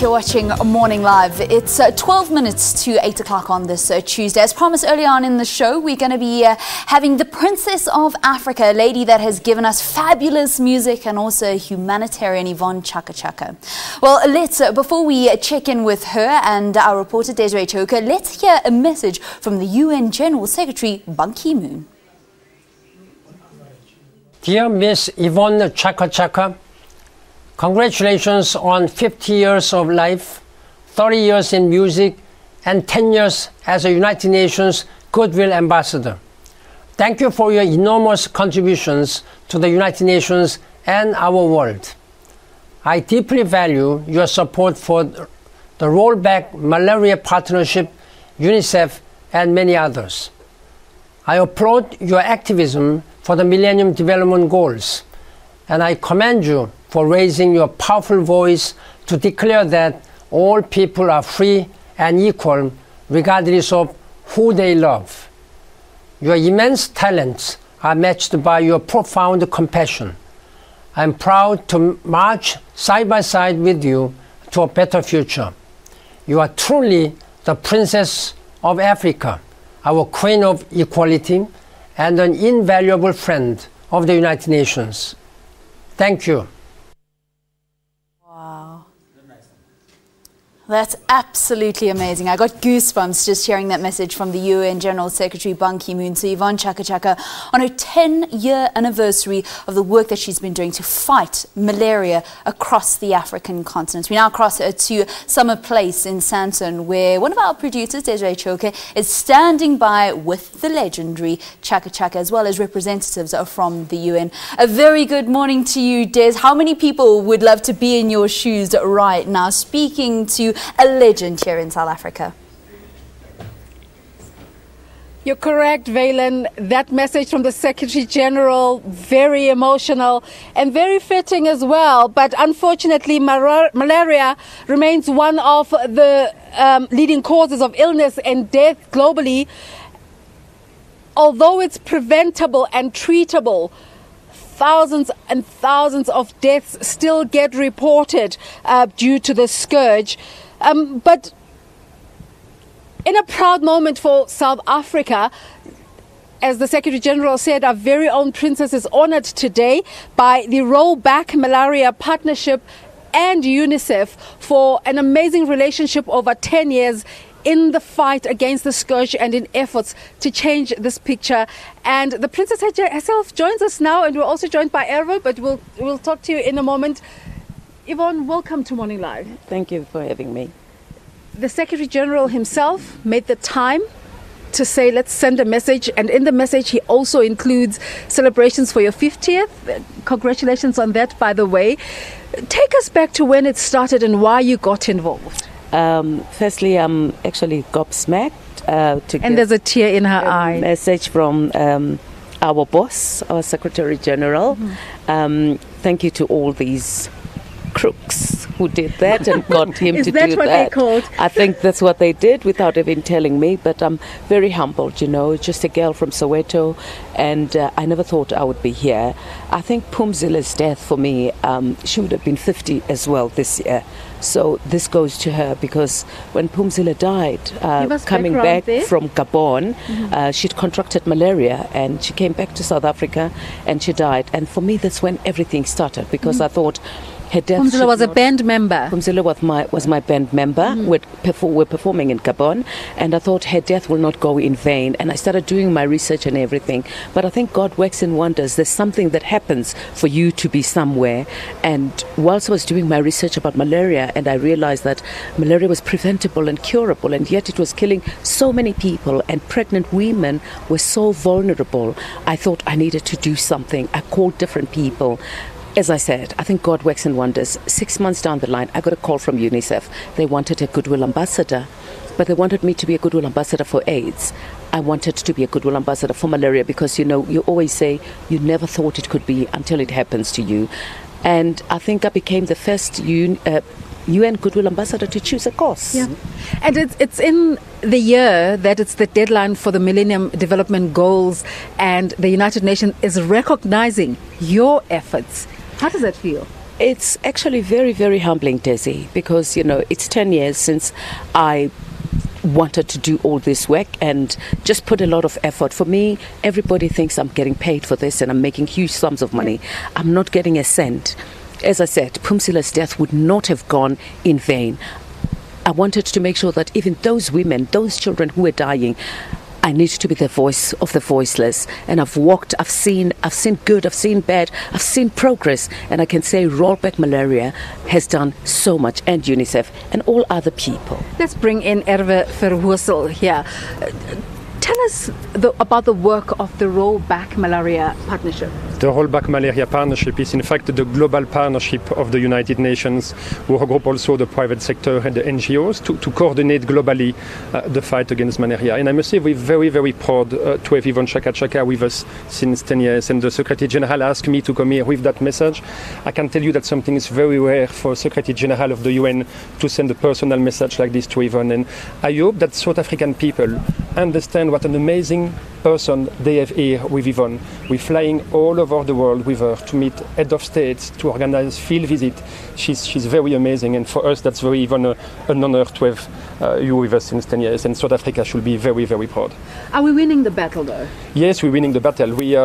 back. You're watching Morning Live. It's 12 minutes to 8 o'clock on this Tuesday. As promised earlier on in the show, we're going to be having the Princess of Africa, a lady that has given us fabulous music and also humanitarian Yvonne Chaka Chaka. Well, before we check in with her and our reporter Desiree Chauke, let's hear a message from the UN General Secretary Ban Ki-moon. Dear Miss Yvonne Chaka Chaka, congratulations on 50 years of life, 30 years in music, and 10 years as a United Nations Goodwill Ambassador. Thank you for your enormous contributions to the United Nations and our world. I deeply value your support for the Rollback Malaria Partnership, UNICEF, and many others. I applaud your activism for the Millennium Development Goals, and I commend you for raising your powerful voice to declare that all people are free and equal regardless of who they love. Your immense talents are matched by your profound compassion. I am proud to march side by side with you to a better future. You are truly the Princess of Africa, our Queen of Equality, and an invaluable friend of the United Nations. Thank you. Wow. That's absolutely amazing. I got goosebumps just hearing that message from the UN General Secretary Ban Ki-moon to Yvonne Chaka Chaka on her 10-year anniversary of the work that she's been doing to fight malaria across the African continent. We now cross to Summer Place in Sandton, where one of our producers, Desiree Chauke, is standing by with the legendary Chacka Chaka, as well as representatives from the UN. A very good morning to you, Des. How many people would love to be in your shoes right now, speaking to a legend here in South Africa? You're correct, Valen. That message from the Secretary General, very emotional and very fitting as well. But unfortunately, malaria remains one of the leading causes of illness and death globally. Although it's preventable and treatable, thousands and thousands of deaths still get reported due to the scourge. But in a proud moment for South Africa, as the Secretary General said, our very own princess is honored today by the Rollback Malaria Partnership and UNICEF for an amazing relationship over 10 years in the fight against the scourge and in efforts to change this picture. And the princess herself joins us now, and we're also joined by Errol, but we'll talk to you in a moment. Yvonne, welcome to Morning Live. Thank you for having me. The Secretary General himself made the time to say, let's send a message. And in the message, he also includes celebrations for your 50th. Congratulations on that, by the way. Take us back to when it started and why you got involved. Firstly, I'm actually gobsmacked to and there's a tear in her eye. Message from our boss, our Secretary General. Mm-hmm. Thank you to all these crooks who did that and got him to do that. Is that what they called? I think that's what they did without even telling me, but I'm very humbled, you know, just a girl from Soweto, and I never thought I would be here. I think Phumzile's death for me, she would have been 50 as well this year. So this goes to her, because when Phumzile died, coming back from Gabon, mm-hmm. She'd She'd contracted malaria and she came back to South Africa and she died. And for me, that's when everything started, because mm-hmm. I thought her death. Phumzile was a band member. Phumzile was my band member. Mm-hmm. We're performing in Gabon, and I thought her death will not go in vain. And I started doing my research and everything. But I think God works in wonders. There's something that happens for you to be somewhere. And whilst I was doing my research about malaria, and I realized that malaria was preventable and curable, and yet it was killing so many people, and pregnant women were so vulnerable, I thought I needed to do something. I called different people. As I said, I think God works in wonders. 6 months down the line, I got a call from UNICEF. They wanted a Goodwill ambassador, but they wanted me to be a Goodwill ambassador for AIDS. I wanted to be a Goodwill ambassador for malaria, because, you know, you always say you never thought it could be until it happens to you. And I think I became the first UN Goodwill ambassador to choose a cause. Yeah. And it's in the year that it's the deadline for the Millennium Development Goals, and the United Nations is recognizing your efforts. How does that feel? It's actually very, very humbling, Desi, because, you know, it's 10 years since I wanted to do all this work and just put a lot of effort. For me, everybody thinks I'm getting paid for this and I'm making huge sums of money. I'm not getting a cent. As I said, Phumzile's death would not have gone in vain. I wanted to make sure that even those women, those children who were dying, I need to be the voice of the voiceless. And I've walked, I've seen good, I've seen bad, I've seen progress. And I can say Rollback Malaria has done so much, and UNICEF and all other people. Let's bring in Erwe Verhoesel here. Tell us about the work of the Rollback Malaria Partnership. The Rollback Malaria Partnership is in fact the global partnership of the United Nations, who regroup also the private sector and the NGOs to coordinate globally the fight against malaria. And I must say we're very, very proud to have Yvonne Chaka Chaka with us since 10 years. And the Secretary General asked me to come here with that message. I can tell you that something is very rare for Secretary General of the UN to send a personal message like this to Yvonne. And I hope that South African people understand what an amazing person they have here with Yvonne. We're flying all over the world with her to meet head of states, to organize field visits. She's very amazing, and for us that's very even an honor to have you with us since 10 years, and South Africa should be very, very proud. Are we winning the battle though? Yes, we're winning the battle. We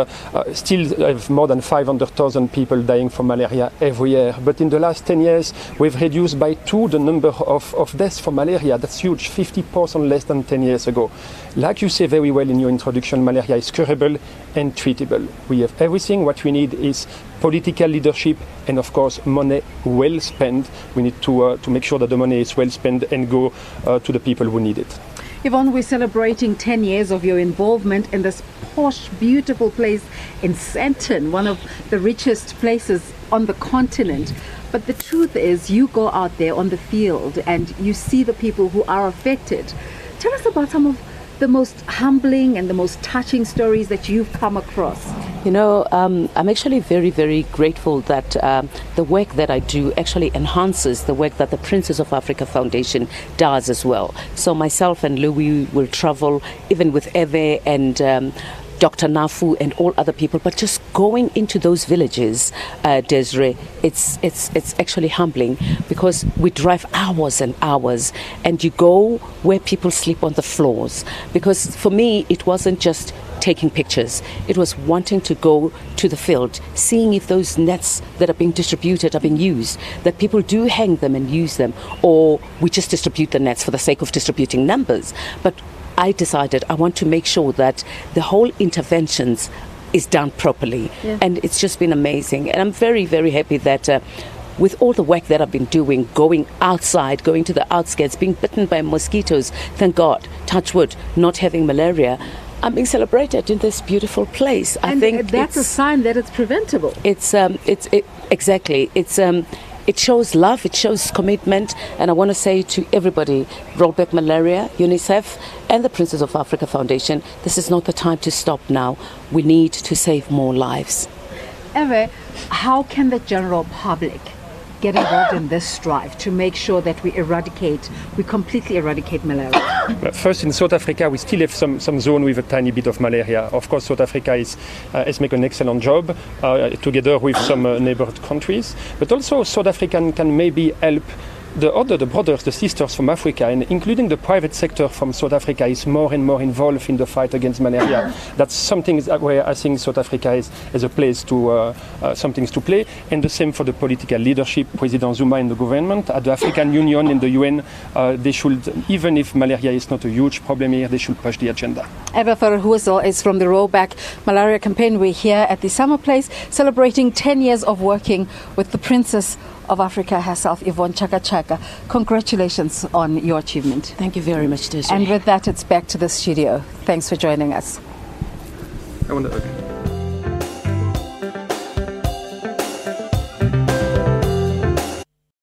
still have more than 500,000 people dying from malaria every year, but in the last 10 years we've reduced by 2 the number of deaths from malaria. That's huge, 50% less than 10 years ago. Like you say very well in your introduction, malaria is curable and treatable. We have everything. What we need is political leadership and, of course, money well spent. We need to make sure that the money is well spent and go to the people who need it. Yvonne, we're celebrating 10 years of your involvement in this posh, beautiful place in Sandton, one of the richest places on the continent. But the truth is, you go out there on the field and you see the people who are affected. Tell us about some of the most humbling and the most touching stories that you've come across. You know, I'm actually very, very grateful that the work that I do actually enhances the work that the Princess of Africa Foundation does as well. So myself and Louis will travel, even with Eve and Dr. Nafu and all other people, but just going into those villages, Desiree, it's actually humbling, because we drive hours and hours and you go where people sleep on the floors. Because for me, it wasn't just taking pictures. It was wanting to go to the field, seeing if those nets that are being distributed are being used, that people do hang them and use them, or we just distribute the nets for the sake of distributing numbers. But I decided I want to make sure that the whole interventions is done properly. Yeah. And it's just been amazing. And I'm very, very happy that with all the work that I've been doing, going outside, going to the outskirts, being bitten by mosquitoes, thank God, touch wood, not having malaria, I'm being celebrated in this beautiful place. And I think that's a sign that it's preventable. Exactly. It shows love, it shows commitment, and I want to say to everybody, Rollback Malaria, UNICEF, and the Princess of Africa Foundation, this is not the time to stop now. We need to save more lives. Eve, how can the general public get involved in this drive to make sure that we completely eradicate malaria? First, in South Africa, we still have some zone with a tiny bit of malaria. Of course, South Africa has made an excellent job together with some neighboring countries. But also, South Africa can maybe help the brothers, the sisters from Africa, and including the private sector from South Africa, is more and more involved in the fight against malaria. That's something where I think South Africa is a place to some things to play, and the same for the political leadership. President Zuma and the government, at the African Union and the UN, they should, even if malaria is not a huge problem here, they should push the agenda. Erwe Verhoesel is from the Rollback Malaria Campaign. We're here at the Summer Place celebrating 10 years of working with the Princess of Africa herself, Yvonne Chaka Chaka. Congratulations on your achievement. Thank you very much, Desiree. And with that, it's back to the studio. Thanks for joining us. I wonder, okay.